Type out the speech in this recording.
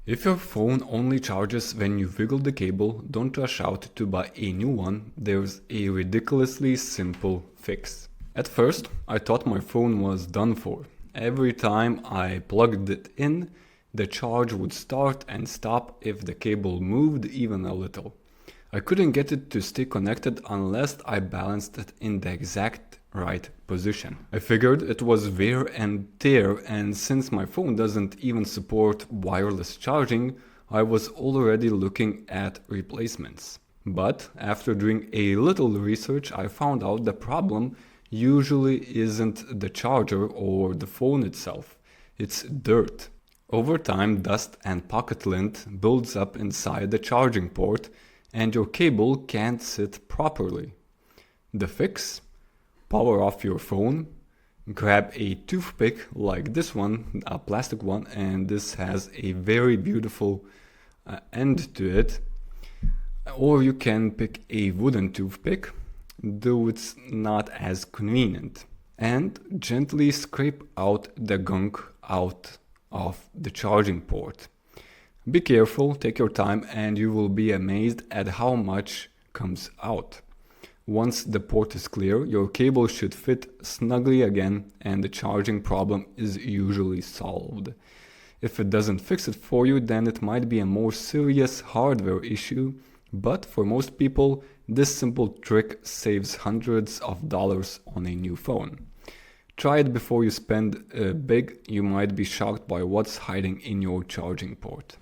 If your phone only charges when you wiggle the cable, don't rush out to buy a new one. There's a ridiculously simple fix. At first, I thought my phone was done for. Every time I plugged it in, the charge would start and stop if the cable moved even a little. I couldn't get it to stay connected unless I balanced it in the exact right position. I figured it was wear and tear, and since my phone doesn't even support wireless charging, I was already looking at replacements. But after doing a little research, I found out the problem usually isn't the charger or the phone itself, it's dirt. Over time, dust and pocket lint builds up inside the charging port, and your cable can't sit properly. The fix? Power off your phone, grab a toothpick like this one, a plastic one, and this has a very beautiful end to it. Or you can pick a wooden toothpick, though it's not as convenient, and gently scrape out the gunk out of the charging port. Be careful, take your time, and you will be amazed at how much comes out. Once the port is clear, your cable should fit snugly again and the charging problem is usually solved. If it doesn't fix it for you, then it might be a more serious hardware issue, but for most people, this simple trick saves hundreds of dollars on a new phone. Try it before you spend big. You might be shocked by what's hiding in your charging port.